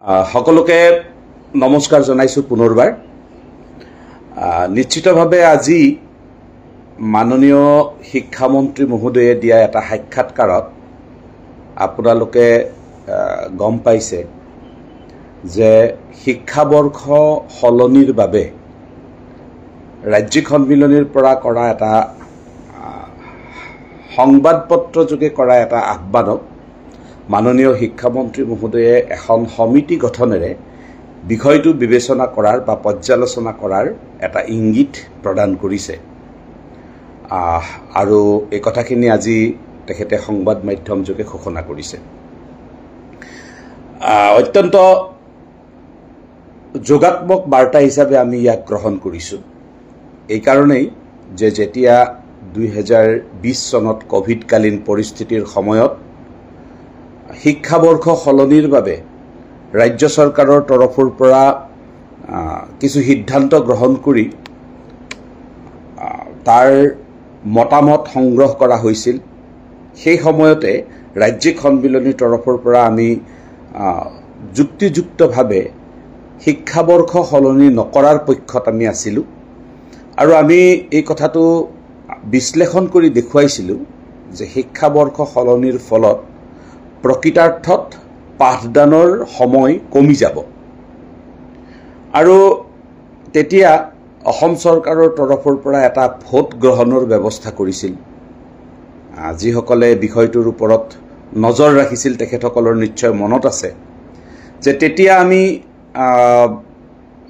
সকলোকে নমস্কাৰ জনাইছো পুনৰবাৰ। নিশ্চিতভাৱে আজি মাননীয় শিক্ষামন্ত্ৰী মহোদয়ে দিয়া এটা সাক্ষাৎকাৰত আপোনালোকে গম পাইছে যে শিক্ষাবৰ্ষ সলনিৰ বাবে ৰাজ্যিক সন্মিলনীৰ পৰা কৰা এটা সংবাদপত্ৰযোগে কৰা এটা আহ্বানক মাননীয় শিক্ষামন্ত্ৰী মহোদয়ে এখন সমিতি গঠনেৰে বিষয়টো বিবেচনা কৰাৰ বা পৰ্যালোচনা কৰাৰ এটা ইংগিত প্ৰদান কৰিছে আৰু এই কথাখিনি আজি তেখেতে সংবাদ মাধ্যমযোগে ঘোষণা কৰিছে। অত্যন্ত যোগাত্মক বাৰ্তা হিচাপে আমি ইয়াক গ্ৰহণ কৰিছোঁ। এই কাৰণেই যে যেতিয়া 2020 চনত কোভিডকালীন পৰিস্থিতিৰ সময়ত শিক্ষাবৰ্ষ সলনিৰ বাবে ৰাজ্য চৰকাৰৰ তৰফৰ পৰা কিছু সিদ্ধান্ত গ্ৰহণ কৰি তাৰ মতামত সংগ্ৰহ কৰা হৈছিল। সেই সময়তে ৰাজ্যিক সন্মিলনীৰ তৰফৰ পৰা আমি যুক্তিযুক্তভাৱে শিক্ষাবৰ্ষ সলনি নকৰাৰ পক্ষত আমি আছিলোঁ আৰু আমি এই কথাটো বিশ্লেষণ কৰি দেখুৱাইছিলোঁ যে শিক্ষাবৰ্ষ সলনিৰ ফলত প্ৰকৃতাৰ্থত পাঠদানৰ সময় কমি যাব আৰু তেতিয়া অসম চৰকাৰৰ তৰফৰ পৰা এটা ভোট গ্ৰহণৰ ব্যৱস্থা কৰিছিল। যিসকলে বিষয়টোৰ ওপৰত নজৰ ৰাখিছিল তেখেতসকলৰ নিশ্চয় মনত আছে যে তেতিয়া আমি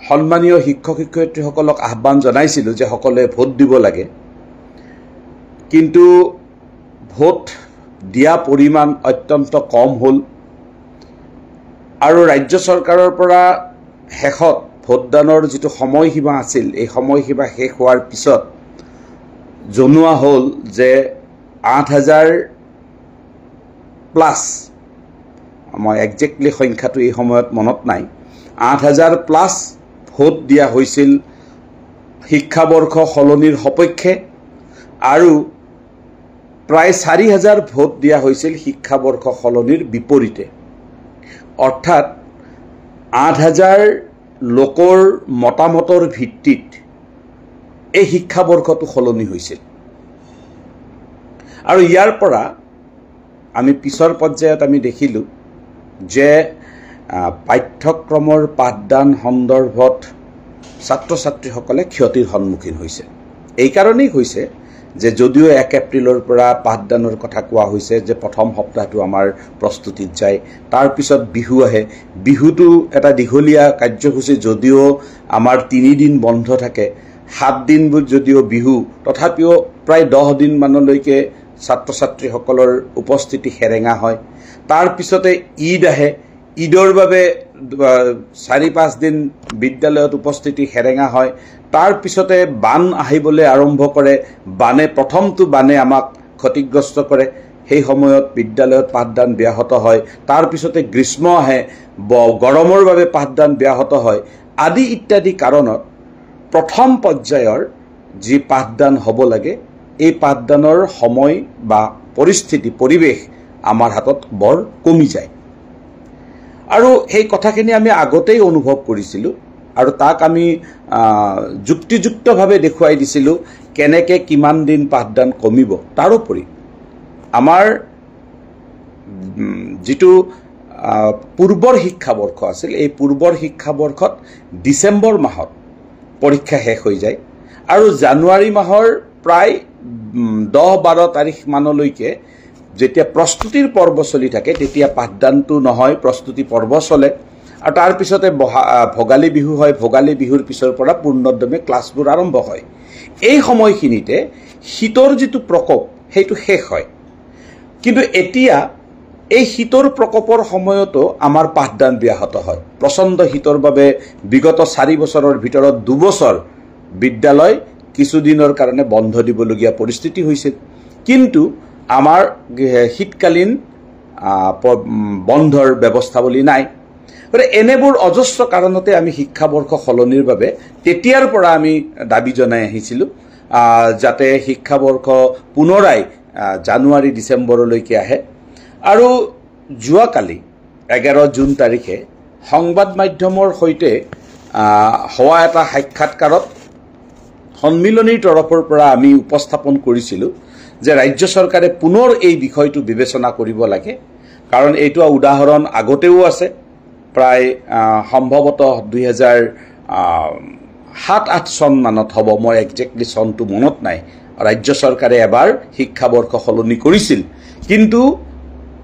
সন্মানীয় শিক্ষক শিক্ষয়িত্ৰীসকলক আহ্বান জনাইছিলোঁ যে সকলোৱে ভোট দিব লাগে, কিন্তু ভোট দিয়া পৰিমাণ অত্যন্ত কম হ'ল আৰু ৰাজ্য চৰকাৰৰ পৰা শেষত ভোটদানৰ যিটো সময়সীমা আছিল এই সময়সীমা শেষ হোৱাৰ পিছত জনোৱা হ'ল যে 8,000 প্লাছ, মই একজেক্টলি সংখ্যাটো এই সময়ত মনত নাই, 8,000 প্লাছ ভোট দিয়া হৈছিল শিক্ষাবৰ্ষ সলনিৰ সপক্ষে আৰু প্ৰায় 4,000 ভোট দিয়া হৈছিল শিক্ষাবৰ্ষ সলনিৰ বিপৰীতে। অৰ্থাৎ 8,000 লোকৰ মতামতৰ ভিত্তিত এই শিক্ষাবৰ্ষটো সলনি হৈছিল আৰু ইয়াৰ পৰা আমি পিছৰ পৰ্যায়ত আমি দেখিলোঁ যে পাঠ্যক্ৰমৰ পাঠদান সন্দৰ্ভত ছাত্ৰ ছাত্ৰীসকলে ক্ষতিৰ সন্মুখীন হৈছে। এই কাৰণেই হৈছে যে যদিও 1 এপ্ৰিলৰ পৰা পাঠদানৰ কথা কোৱা হৈছে যে প্ৰথম সপ্তাহটো আমাৰ প্ৰস্তুতিত যায়, তাৰপিছত বিহু আহে, বিহুটো এটা দীঘলীয়া কাৰ্যসূচী, যদিও আমাৰ 3 দিন বন্ধ থাকে, 7 দিনবোৰ যদিও বিহু, তথাপিও প্ৰায় 10 দিনমানলৈকে ছাত্ৰ ছাত্ৰীসকলৰ উপস্থিতি সেৰেঙা হয়। তাৰপিছতে ঈদ আহে, ঈদৰ বাবে 4-5 দিন বিদ্যালয়ত উপস্থিতি সেৰেঙা হয়। তাৰ পিছতে বান আহিবলৈ আৰম্ভ কৰে, প্ৰথমটো বানে আমাক ক্ষতিগ্ৰস্ত কৰে, সেই সময়ত বিদ্যালয়ত পাঠদান ব্যাহত হয়। তাৰপিছতে গ্ৰীষ্ম আহে, গৰমৰ বাবে পাঠদান ব্যাহত হয় আদি ইত্যাদি কাৰণত প্ৰথম পৰ্যায়ৰ যি পাঠদান হ'ব লাগে এই পাঠদানৰ সময় বা পৰিৱেশ আমাৰ হাতত বৰ কমি যায় আৰু সেই কথাখিনি আমি আগতেই অনুভৱ কৰিছিলোঁ আৰু তাক আমি যুক্তিযুক্তভাৱে দেখুৱাই দিছিলোঁ কেনেকৈ কিমান দিন পাঠদান কমিব। তাৰোপৰি আমাৰ যিটো পূৰ্বৰ শিক্ষাবৰ্ষ আছিল এই পূৰ্বৰ শিক্ষাবৰ্ষত ডিচেম্বৰ মাহত পৰীক্ষা শেষ হৈ যায় আৰু জানুৱাৰী মাহৰ প্ৰায় 10-12 তাৰিখ মানলৈকে যেতিয়া প্ৰস্তুতিৰ পৰ্ব চলি থাকে তেতিয়া পাঠদানটো নহয়, প্ৰস্তুতি পৰ্ব চলে আৰু তাৰপিছতে ভোগালী বিহু হয়, ভোগালী বিহুৰ পিছৰ পৰা পূৰ্ণোদ্যমে ক্লাছবোৰ আৰম্ভ হয়। এই সময়খিনিতে শীতৰ যিটো প্ৰকোপ সেইটো শেষ হয়, কিন্তু এতিয়া এই শীতৰ প্ৰকোপৰ সময়তো আমাৰ পাঠদান ব্যাহত হয়। প্ৰচণ্ড শীতৰ বাবে বিগত 4 বছৰৰ ভিতৰত 2 বছৰ বিদ্যালয় কিছুদিনৰ কাৰণে বন্ধ দিবলগীয়া পৰিস্থিতি হৈছিল, কিন্তু আমাৰ শীতকালীন বন্ধৰ ব্যৱস্থাৱলী নাই। গতিকে এনেবোৰ অজস্ৰ কাৰণতে আমি শিক্ষাবৰ্ষ সলনিৰ বাবে তেতিয়াৰ পৰা আমি দাবী জনাই আহিছিলোঁ যাতে শিক্ষাবৰ্ষ পুনৰাই জানুৱাৰী ডিচেম্বৰলৈকে আহে আৰু যোৱাকালি 11 জুন তাৰিখে সংবাদ মাধ্যমৰ সৈতে হোৱা এটা সাক্ষাৎকাৰত সন্মিলনীৰ তৰফৰ পৰা আমি উপস্থাপন কৰিছিলোঁ যে ৰাজ্য চৰকাৰে পুনৰ এই বিষয়টো বিবেচনা কৰিব লাগে, কাৰণ এইটো উদাহৰণ আগতেও আছে। প্ৰায় সম্ভৱতঃ 2007-08 চন মানত হ'ব, মই একজেক্টলি চনটো মনত নাই, ৰাজ্য চৰকাৰে এবাৰ শিক্ষাবৰ্ষ সলনি কৰিছিল, কিন্তু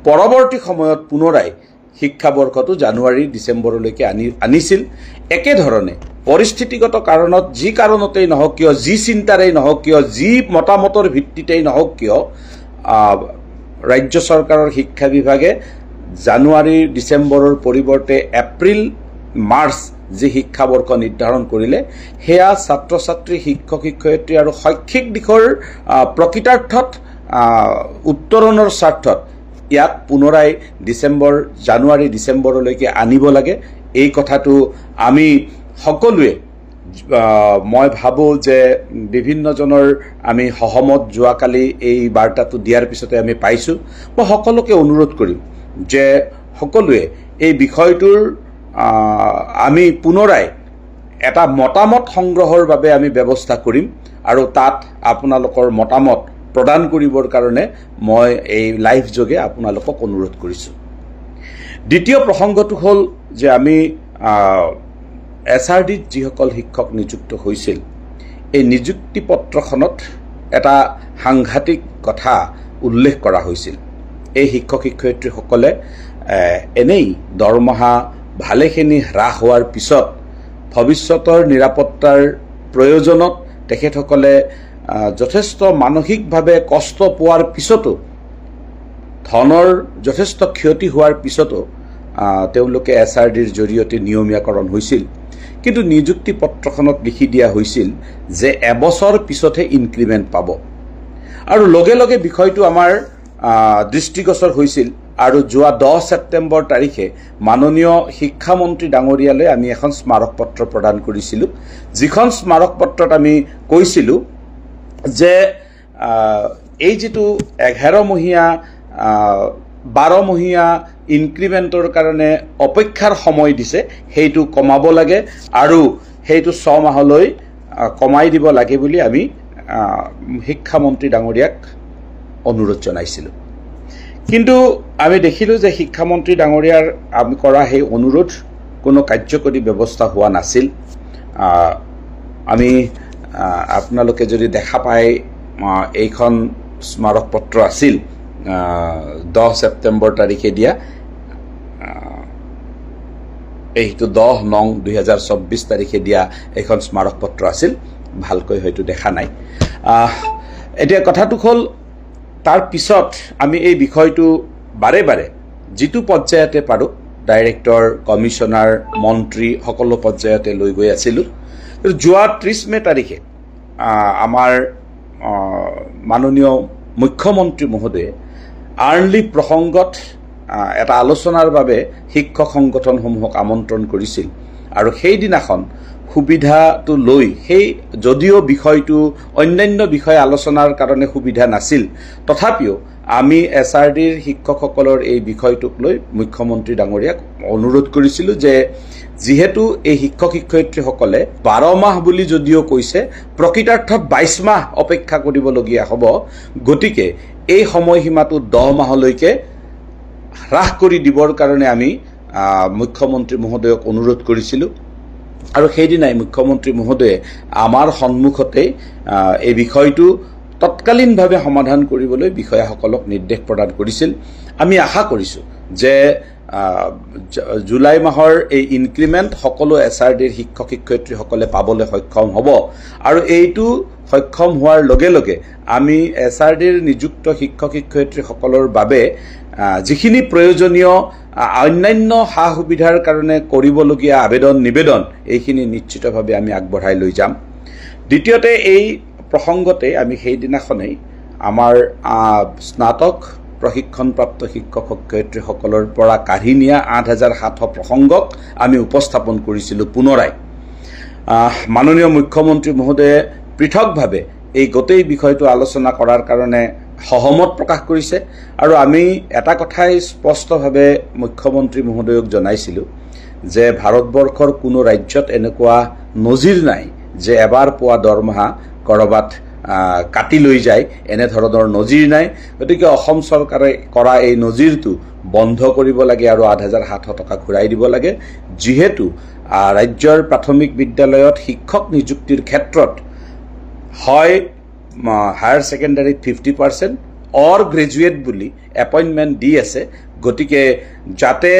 পৰৱৰ্তী সময়ত পুনৰাই শিক্ষাবৰ্ষটো জানুৱাৰী ডিচেম্বৰলৈকে আনিছিল। একেধৰণে পৰিস্থিতিগত কাৰণত যি কাৰণতেই নহওক কিয়, যি চিন্তাৰেই নহওক কিয়, যি মতামতৰ ভিত্তিতেই নহওক কিয়, ৰাজ্য চৰকাৰৰ শিক্ষা বিভাগে জানুৱাৰী ডিচেম্বৰৰ পৰিৱৰ্তে এপ্ৰিল মাৰ্চ যি শিক্ষাবৰ্ষ নিৰ্ধাৰণ কৰিলে, সেয়া ছাত্ৰ ছাত্ৰী, শিক্ষক শিক্ষয়িত্ৰী আৰু শৈক্ষিক দিশৰ প্ৰকৃতাৰ্থত উত্তৰণৰ স্বাৰ্থত ইয়াক পুনৰাই জানুৱাৰী ডিচেম্বৰলৈকে আনিব লাগে। এই কথাটো আমি সকলোৱে, মই ভাবোঁ যে বিভিন্নজনৰ আমি সহমত যোৱাকালি এই বাৰ্তাটো দিয়াৰ পিছতে আমি পাইছোঁ। মই সকলোকে অনুৰোধ কৰিম যে সকলোৱে এই বিষয়টোৰ আমি পুনৰাই এটা মতামত সংগ্ৰহৰ বাবে আমি ব্যৱস্থা কৰিম, আৰু তাত আপোনালোকৰ মতামত প্ৰদান কৰিবৰ কাৰণে মই এই লাইভ যোগে আপোনালোকক অনুৰোধ কৰিছোঁ। দ্বিতীয় প্ৰসংগটো হ'ল যে আমি SRDত যিসকল শিক্ষক নিযুক্ত হৈছিল, এই নিযুক্তি পত্ৰখনত এটা সাংঘাতিক কথা উল্লেখ কৰা হৈছিল। এই শিক্ষক শিক্ষয়িত্ৰীসকলে এনেই দৰমহা ভালেখিনি হ্ৰাস হোৱাৰ পিছত ভৱিষ্যতৰ নিৰাপত্তাৰ প্ৰয়োজনত তেখেতসকলে যথেষ্ট মানসিকভাৱে কষ্ট পোৱাৰ পিছতো, ধনৰ যথেষ্ট ক্ষতি হোৱাৰ পিছতো তেওঁলোকে SRDৰ জৰিয়তে নিয়মীয়াকৰণ হৈছিল। কিন্তু নিযুক্তি পত্ৰখনত লিখি দিয়া হৈছিল যে এবছৰ পিছতহে ইনক্ৰিমেণ্ট পাব, আৰু লগে লগে বিষয়টো আমাৰ দৃষ্টিগোচৰ হৈছিল। আৰু যোৱা 10 ছেপ্টেম্বৰ তাৰিখে মাননীয় শিক্ষামন্ত্ৰী ডাঙৰীয়ালৈ আমি এখন স্মাৰক পত্ৰ প্ৰদান কৰিছিলোঁ, যিখন স্মাৰক পত্ৰত আমি কৈছিলোঁ যে এই যিটো 11মহীয়া 12মহীয়া ইনক্ৰিমেণ্টৰ কাৰণে অপেক্ষাৰ সময় দিছে, সেইটো কমাব লাগে আৰু সেইটো 6 মাহলৈ কমাই দিব লাগে বুলি আমি শিক্ষামন্ত্ৰী ডাঙৰীয়াক অনুৰোধ জনাইছিলোঁ। কিন্তু আমি দেখিলোঁ যে শিক্ষামন্ত্ৰী ডাঙৰীয়াৰ আমি কৰা সেই অনুৰোধ কোনো কাৰ্যকৰী ব্যৱস্থা হোৱা নাছিল। আমি আপোনালোকে যদি দেখা পায়, এইখন স্মাৰক পত্ৰ আছিল 10 ছেপ্টেম্বৰ তাৰিখে দিয়া, এইটো 10/9/2024 তাৰিখে দিয়া এইখন স্মাৰক পত্ৰ আছিল, ভালকৈ হয়তো দেখা নাই। এতিয়া কথাটো হ'ল, তাৰ পিছত আমি এই বিষয়টো বাৰে বাৰে যিটো পৰ্যায়তে পাৰোঁ, ডাইৰেক্টৰ, কমিশ্যনাৰ, মন্ত্ৰী সকলো পৰ্যায়তে লৈ গৈ আছিলোঁ। যোৱা 30 মে তাৰিখে আমাৰ মাননীয় মুখ্যমন্ত্ৰী মহোদয়ে আৰ্লি প্ৰসংগত এটা আলোচনাৰ বাবে শিক্ষক সংগঠনসমূহক আমন্ত্ৰণ কৰিছিল, আৰু সেইদিনাখন সুবিধাটো লৈ যদিও বিষয়টো অন্যান্য বিষয় আলোচনাৰ কাৰণে সুবিধা নাছিল, তথাপিও আমি SRDৰ শিক্ষকসকলৰ এই বিষয়টোক লৈ মুখ্যমন্ত্ৰী ডাঙৰীয়াক অনুৰোধ কৰিছিলোঁ যে যিহেতু এই শিক্ষক শিক্ষয়িত্ৰীসকলে 12 মাহ বুলি যদিও কৈছে, প্ৰকৃতাৰ্থত 22 মাহ অপেক্ষা কৰিবলগীয়া হ'ব, গতিকে এই সময়সীমাটো 10 মাহলৈকে হ্ৰাস কৰি দিবৰ কাৰণে আমি মুখ্যমন্ত্ৰী মহোদয়ক অনুৰোধ কৰিছিলোঁ। আৰু সেইদিনাই মুখ্যমন্ত্ৰী মহোদয়ে আমাৰ সন্মুখতে এই বিষয়টো তৎকালীনভাৱে সমাধান কৰিবলৈ বিষয়াসকলক নিৰ্দেশ প্ৰদান কৰিছিল। আমি আশা কৰিছোঁ যে জুলাই মাহৰ এই ইনক্ৰিমেণ্ট সকলো SRDৰ শিক্ষক শিক্ষয়িত্ৰীসকলে পাবলৈ সক্ষম হ'ব, আৰু এইটো সক্ষম হোৱাৰ লগে লগে আমি SRDৰ নিযুক্ত শিক্ষক শিক্ষয়িত্ৰীসকলৰ বাবে যিখিনি প্ৰয়োজনীয় অন্যান্য সা সুবিধাৰ কাৰণে কৰিবলগীয়া আবেদন নিবেদন, এইখিনি নিশ্চিতভাৱে আমি আগবঢ়াই লৈ যাম। দ্বিতীয়তে, এই প্ৰসংগতে আমি সেইদিনাখনেই আমাৰ স্নাতক প্ৰশিক্ষণপ্ৰাপ্ত শিক্ষক শিক্ষয়িত্ৰীসকলৰ পৰা কাঢ়ি নিয়া 8700 প্ৰসংগক আমি উপস্থাপন কৰিছিলোঁ পুনৰাই। মাননীয় মুখ্যমন্ত্ৰী মহোদয়ে পৃথকভাৱে এই গোটেই বিষয়টো আলোচনা কৰাৰ কাৰণে সহমত প্ৰকাশ কৰিছে, আৰু আমি এটা কথাই স্পষ্টভাৱে মুখ্যমন্ত্ৰী মহোদয়ক জনাইছিলোঁ যে ভাৰতবৰ্ষৰ কোনো ৰাজ্যত এনেকুৱা নজিৰ নাই যে এবাৰ পোৱা দৰমহা কৰবাত কাটি লৈ যায়, এনেধৰণৰ নজিৰ নাই। গতিকে অসম চৰকাৰে কৰা এই নজিৰটো বন্ধ কৰিব লাগে আৰু ৮৭০০ টকা ঘূৰাই দিব লাগে, যিহেতু ৰাজ্যৰ প্ৰাথমিক বিদ্যালয়ত শিক্ষক নিযুক্তিৰ ক্ষেত্ৰত হয় হায়াৰ ছেকেণ্ডাৰীত 50% অৰ গ্ৰেজুৱেট বুলি এপইণ্টমেণ্ট দি আছে। গতিকে যাতে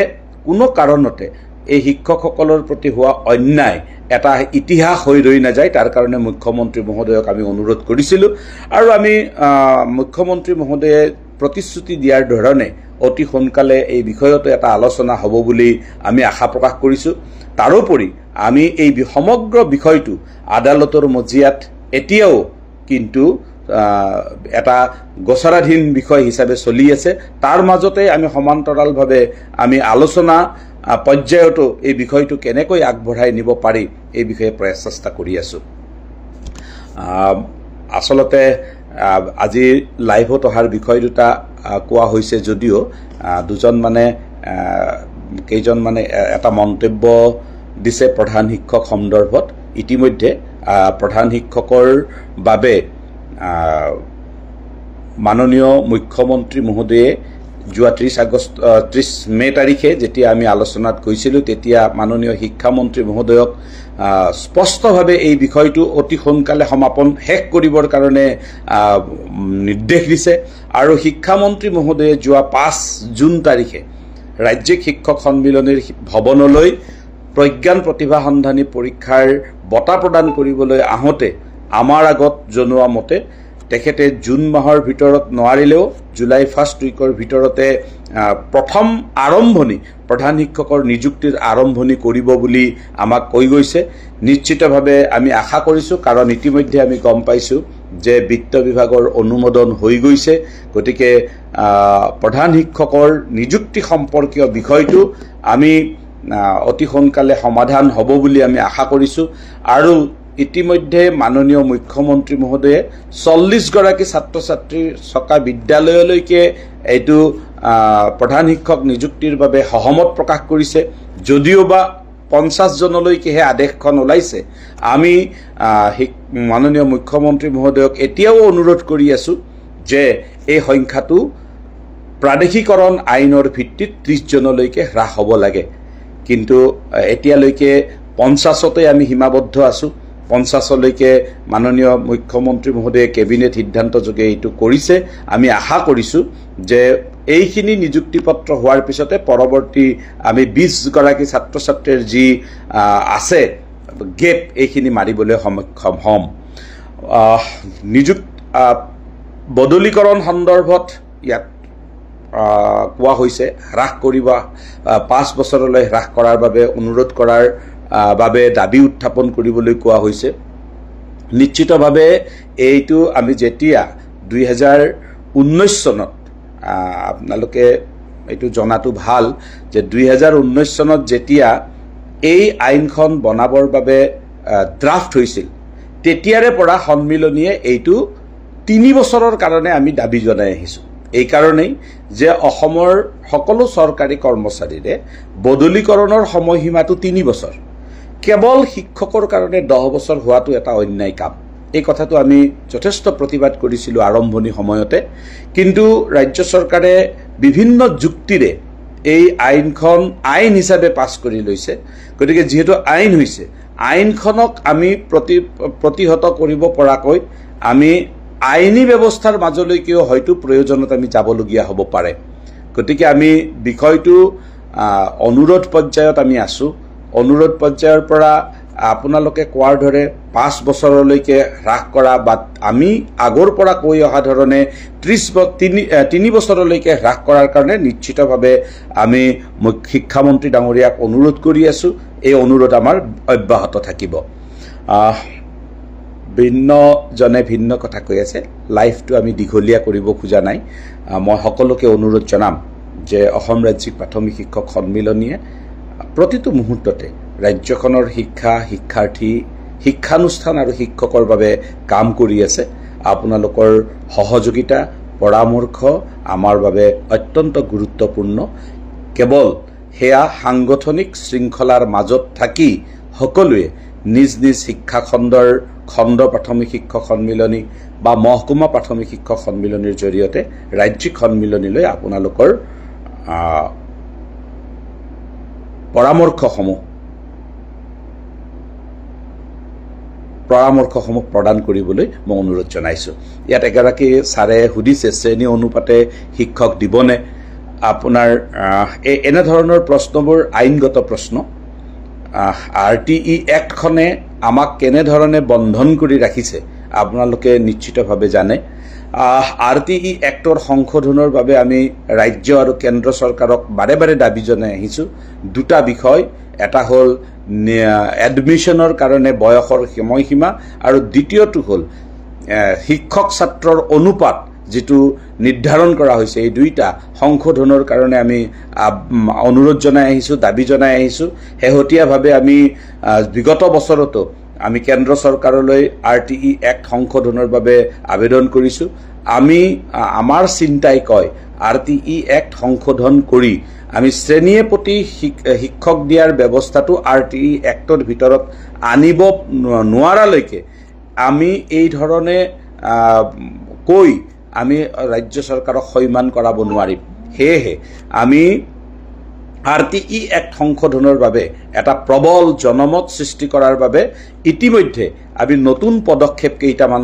কোনো কাৰণতে এই শিক্ষকসকলৰ প্ৰতি হোৱা অন্যায় এটা ইতিহাস হৈ ৰৈ নাযায়, তাৰ কাৰণে মুখ্যমন্ত্ৰী মহোদয়ক আমি অনুৰোধ কৰিছিলোঁ। আৰু আমি মুখ্যমন্ত্ৰী মহোদয়ে প্ৰতিশ্ৰুতি দিয়াৰ ধৰণে অতি সোনকালে এই বিষয়তো এটা আলোচনা হ'ব বুলি আমি আশা প্ৰকাশ কৰিছোঁ। তাৰোপৰি আমি এই সমগ্ৰ বিষয়টো আদালতৰ মজিয়াত এতিয়াও কিন্তু এটা গোচৰাধীন বিষয় হিচাপে চলি আছে। তাৰ মাজতে আমি সমান্তৰালভাৱে আমি আলোচনা পৰ্যায়তো এই বিষয়টো কেনেকৈ আগবঢ়াই নিব পাৰি এই বিষয়ে প্ৰচেষ্টা কৰি আছোঁ। আচলতে আজি লাইভত অহাৰ বিষয় দুটা কোৱা হৈছে যদিও কেইজন এটা মন্তব্য দিছে প্ৰধান শিক্ষক সন্দৰ্ভত। ইতিমধ্যে প্ৰধান শিক্ষকৰ বাবে মাননীয় মুখ্যমন্ত্ৰী মহোদয়ে যোৱা 30 মে তাৰিখে যেতিয়া আমি আলোচনাত গৈছিলোঁ, তেতিয়া মাননীয় শিক্ষামন্ত্ৰী মহোদয়ক স্পষ্টভাৱে এই বিষয়টো অতি সোনকালে সমাপন শেষ কৰিবৰ কাৰণে নিৰ্দেশ দিছে। আৰু শিক্ষামন্ত্ৰী মহোদয়ে যোৱা 5 জুন তাৰিখে ৰাজ্যিক শিক্ষক সন্মিলনীৰ ভৱনলৈ প্ৰজ্ঞান প্ৰতিভা সন্ধানী পৰীক্ষাৰ বঁটা প্ৰদান কৰিবলৈ আহোঁতে আমাৰ আগত জনোৱা মতে তেখেতে জুন মাহৰ ভিতৰত নোৱাৰিলেও জুলাই ফাৰ্ষ্ট উইকৰ ভিতৰতে প্ৰথম আৰম্ভণি প্ৰধান শিক্ষকৰ নিযুক্তিৰ আৰম্ভণি কৰিব বুলি আমাক কৈ গৈছে। নিশ্চিতভাৱে আমি আশা কৰিছোঁ, কাৰণ ইতিমধ্যে আমি গম পাইছোঁ যে বিত্ত বিভাগৰ অনুমোদন হৈ গৈছে। গতিকে প্ৰধান শিক্ষকৰ নিযুক্তি সম্পৰ্কীয় বিষয়টো আমি অতি সোনকালে সমাধান হ'ব বুলি আমি আশা কৰিছোঁ। আৰু ইতিমধ্যে মাননীয় মুখ্যমন্ত্ৰী মহোদয়ে 40 গৰাকী ছাত্ৰ ছাত্ৰীৰ থকা বিদ্যালয়লৈকে এইটো প্ৰধান শিক্ষক নিযুক্তিৰ বাবে সহমত প্ৰকাশ কৰিছে। যদিওবা 50 জনলৈকেহে আদেশখন ওলাইছে, আমি মাননীয় মুখ্যমন্ত্ৰী মহোদয়ক এতিয়াও অনুৰোধ কৰি আছোঁ যে এই সংখ্যাটো প্ৰাদেশিকৰণ আইনৰ ভিত্তিত 30 জনলৈকে হ্ৰাস হ'ব লাগে। কিন্তু এতিয়ালৈকে 50তে আমি সীমাবদ্ধ আছোঁ। 50লৈকে মাননীয় মুখ্যমন্ত্ৰী মহোদয়ে কেবিনেট সিদ্ধান্তযোগে এইটো কৰিছে। আমি আশা কৰিছোঁ যে এইখিনি নিযুক্তি পত্ৰ হোৱাৰ পিছতে পৰৱৰ্তী আমি 20 গৰাকী ছাত্ৰ ছাত্ৰীৰ যি আছে গেপ, এইখিনি মাৰিবলৈ সক্ষম হ'ম। বদলীকৰণ সন্দৰ্ভত ইয়াত কোৱা হৈছে হ্ৰাস কৰিব, 5 বছৰলৈ হ্ৰাস কৰাৰ বাবে অনুৰোধ কৰাৰ বাবে দাবী উত্থাপন কৰিবলৈ কোৱা হৈছে। নিশ্চিতভাৱে এইটো আমি যেতিয়া 2019 চনত, আপোনালোকে এইটো জনাটো ভাল যে 2019 চনত যেতিয়া এই আইনখন বনাবৰ বাবে ড্ৰাফ্ট হৈছিল, তেতিয়াৰে পৰা সন্মিলনীয়ে এইটো 3 বছৰৰ কাৰণে আমি দাবী জনাই আহিছোঁ। এই কাৰণেই যে অসমৰ সকলো চৰকাৰী কৰ্মচাৰীৰে বদলীকৰণৰ সময়সীমাটো 3 বছৰ। কেৱল শিক্ষকৰ কাৰণে 10 বছৰ হোৱাটো এটা অন্যায় কাম। এই কথাটো আমি যথেষ্ট প্ৰতিবাদ কৰিছিলোঁ আৰম্ভণি সময়তে, কিন্তু ৰাজ্য চৰকাৰে বিভিন্ন যুক্তিৰে এই আইনখন আইন হিচাপে পাছ কৰি লৈছে। গতিকে যিহেতু আইন হৈছে, আইনখনক আমি প্ৰতিহত কৰিব পৰাকৈ আমি আইনী ব্যৱস্থাৰ মাজলৈকেও হয়তো প্ৰয়োজনত আমি যাবলগীয়া হ'ব পাৰে। গতিকে আমি বিষয়টো অনুৰোধ পৰ্যায়ত আমি আছোঁ। অনুৰোধ পৰ্যায়ৰ পৰা আপোনালোকে কোৱাৰ দৰে 5 বছৰলৈকে হ্ৰাস কৰা বা আমি আগৰ পৰা কৈ অহা ধৰণে 3 বছৰলৈকে হ্ৰাস কৰাৰ কাৰণে নিশ্চিতভাৱে আমি শিক্ষামন্ত্ৰী ডাঙৰীয়াক অনুৰোধ কৰি আছোঁ। এই অনুৰোধ আমাৰ অব্যাহত থাকিব। ভিন্নজনে ভিন্ন কথা কৈ আছে। লাইভটো আমি দীঘলীয়া কৰিব খোজা নাই। মই সকলোকে অনুৰোধ জনাম যে অসম ৰাজ্যিক প্ৰাথমিক শিক্ষক সন্মিলনীয়ে প্ৰতিটো মুহূৰ্ততে ৰাজ্যখনৰ শিক্ষাৰ্থী, শিক্ষানুষ্ঠান আৰু শিক্ষকৰ বাবে কাম কৰি আছে। আপোনালোকৰ সহযোগিতা, পৰামৰ্শ আমাৰ বাবে অত্যন্ত গুৰুত্বপূৰ্ণ। কেৱল সেয়া সাংগঠনিক শৃংখলাৰ মাজত থাকি সকলোৱে নিজ নিজ শিক্ষা খণ্ডৰ খণ্ড প্ৰাথমিক শিক্ষক সন্মিলনী বা মহকুমা প্ৰাথমিক শিক্ষক সন্মিলনীৰ জৰিয়তে ৰাজ্যিক সন্মিলনীলৈ আপোনালোকৰ পৰামৰ্শসমূহ প্ৰদান কৰিবলৈ মই অনুৰোধ জনাইছোঁ। ইয়াত এগৰাকী ছাৰে সুধিছে শ্ৰেণী অনুপাতে শিক্ষক দিবনে। আপোনাৰ এনেধৰণৰ প্ৰশ্নবোৰ আইনগত প্ৰশ্ন। RTE এক্টখনে আমাক কেনেধৰণে বন্ধন কৰি ৰাখিছে আপোনালোকে নিশ্চিতভাৱে জানে। RTE এক্টৰ সংশোধনৰ বাবে আমি ৰাজ্য আৰু কেন্দ্ৰ চৰকাৰক বাৰে বাৰে দাবী জনাই আহিছোঁ। দুটা বিষয়, এটা হ'ল এডমিশ্যনৰ কাৰণে বয়সৰ সময়সীমা আৰু দ্বিতীয়টো হ'ল শিক্ষক ছাত্ৰৰ অনুপাত যেটো নিৰ্ধাৰণ কৰা হৈছে। এই দুইটা সংশোধনৰ কাৰণে আমি অনুৰোধ জনাই আহিছোঁ, দাবী জনাই আহিছোঁ। শেহতীয়াভাৱে আমি বিগত বছৰতো আমি কেন্দ্ৰ চৰকাৰলৈ RTE এক্ট সংশোধনৰ বাবে আবেদন কৰিছোঁ। আমাৰ চিন্তাই কয় RTE এক্ট সংশোধন কৰি আমি শ্ৰেণীয়ে প্ৰতি শিক্ষক দিয়াৰ ব্যৱস্থাটো RTE এক্টৰ ভিতৰত আনিব নোৱাৰালৈকে আমি এই ধৰণে কৈ আমি ৰাজ্য চৰকাৰক সৈমান কৰাব নোৱাৰিম। সেয়েহে আমি RTE এক্ট সংশোধনৰ বাবে এটা প্ৰবল জনমত সৃষ্টি কৰাৰ বাবে ইতিমধ্যে আমি নতুন পদক্ষেপ কেইটামান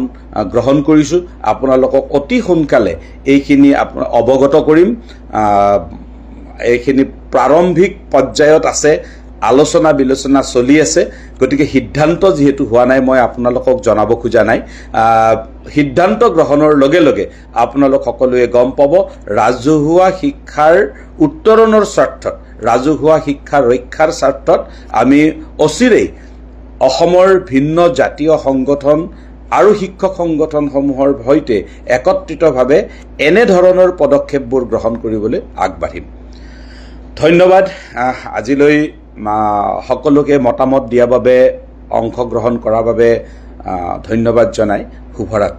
গ্ৰহণ কৰিছোঁ। আপোনালোকক অতি সোনকালে এইখিনি অৱগত কৰিম। এইখিনি প্ৰাৰম্ভিক পৰ্যায়ত আছে, আলোচনা বিলোচনা চলি আছে। গতিকে সিদ্ধান্ত যেহেতু হোৱা নাই মই আপোনালোকক জনাব খোজা নাই। সিদ্ধান্ত গ্ৰহণৰ লগে লগে আপোনালোক সকলোৱে গম পাব। ৰাজহুৱা শিক্ষাৰ উত্তৰণৰ স্বাৰ্থত, ৰাজহুৱা শিক্ষা ৰক্ষাৰ স্বাৰ্থত আমি অচিৰেই অসমৰ ভিন্ন জাতীয় সংগঠন আৰু শিক্ষক সংগঠনসমূহৰ সৈতে একত্ৰিতভাৱে এনেধৰণৰ পদক্ষেপবোৰ গ্ৰহণ কৰিবলৈ আগবাঢ়িম। ধন্যবাদ। আজিলৈ সকলোকে মতামত দিয়াৰ বাবে, অংশগ্ৰহণ কৰাৰ বাবে ধন্যবাদ জনাই শুভৰাত্ৰি।